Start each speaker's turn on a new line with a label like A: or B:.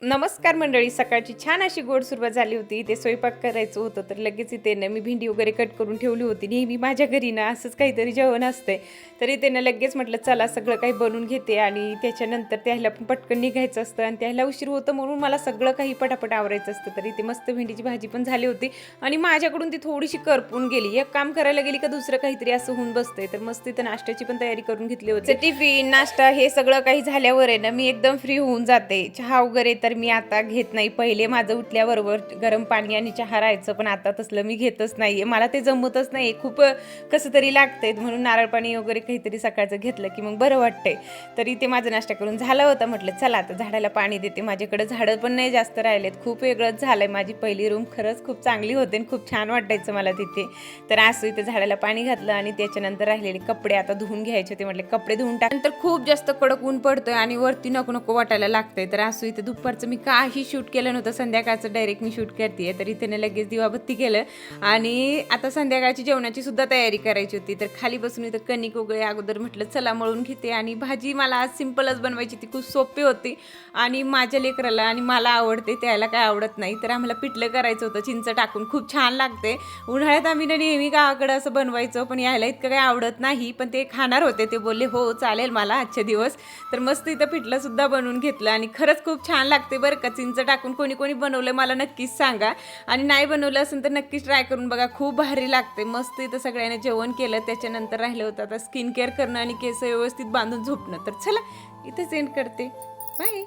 A: नमस्कार मंडळी, सकाळची छान अशी गोड सुरुवात झाली होती. ते स्वयंपाक करायचं होतं तर लगेच इथे ना मी भेंडी वगैरे कट करून ठेवली होती. नेहमी माझ्या घरी ना असंच काहीतरी जेवण असते, तरी ते ना लगेच म्हटलं चला सगळं काही बनवून घेते आणि त्याच्यानंतर त्याला पण पटकन निघायचं असतं आणि त्याला उशीर होतं म्हणून मला सगळं काही पटापट आवरायचं असतं. तरी ते मस्त भेंडीची भाजी पण झाली होती आणि माझ्याकडून ती थोडीशी करपून गेली. एक काम करायला गेली का दुसरं काहीतरी असं होऊन बसतंय. तर मस्त इथं नाश्त्याची पण तयारी करून घेतली होती. टिफिन नाश्ता हे सगळं काही झाल्यावर आहे ना मी एकदम फ्री होऊन जाते. चहा वगैरे तर मी आता घेत नाही. पहिले माझं उठल्याबरोबर गरम पाणी आणि चहा राहायचं, पण आता तसलं मी घेतच नाहीये. मला ते जमतच नाही. खूप कसं तरी लागतंय, म्हणून नारळ पाणी वगैरे काहीतरी सकाळचं घेतलं की मग बरं वाटतंय. तरी ते माझा नाश्ता करून झाला होता. म्हटलं चला आता झाडाला पाणी देते. माझ्याकडे झाडं पण नाही जास्त राहिलेत. खूप वेगळंच झालंय. माझी पहिली रूम खरंच खूप चांगली होते आणि खूप छान वाटायचं मला तिथे. तर असं इथे झाडाला पाणी घातलं आणि त्याच्यानंतर राहिलेले कपडे आता धुवून घ्यायचे होते. म्हटले कपडे धुवून टाकल्यानंतर खूप जास्त कडक ऊन पडतोय आणि वरती नको नको वाटायला लागतंय. तर असं इथे दुपारचं मी काही शूट केलं नव्हतं. संध्याकाळचं डायरेक्ट मी शूट करते. तर इथे लगेच दिवाबत्ती केलं आणि आता संध्याकाळची जेवणाची सुद्धा तयारी करायची होती. तर खाली बसून इथं कणिक वगैरे अगोदर म्हटलं चला मळून घेते आणि भाजी मला आज सिंपलच बनवायची. ती खूप सोपी होती आणि माझ्या लेकराला आणि मला आवडते, त्याला काय आवडत नाही. तर आम्हाला पिठलं करायचं होतं चिंच टाकून. खूप छान लागते. उन्हाळ्यात आम्ही नेहमी गावाकडं असं बनवायचं, पण यायला इतकं काही आवडत नाही. पण ते खाणार होते, ते बोलले हो चालेल मला आजचे दिवस. तर मस्त इथं पिठलं सुद्धा बनवून घेतलं आणि खरंच खूप छान लागते बरं का. चिंच टाकून कोणी कोणी बनवलं मला नक्कीच सांगा आणि नाही बनवलं असेल तर नक्कीच ट्राय करून बघा. खूप भारी लागते. मस्त इथं सगळ्यांनी जेवण केलं. त्याच्यानंतर राहिलं होतं आता स्किन केअर करणं आणि केस व्यवस्थित बांधून झोपणं. तर चला इथं सेंड करते. बाय.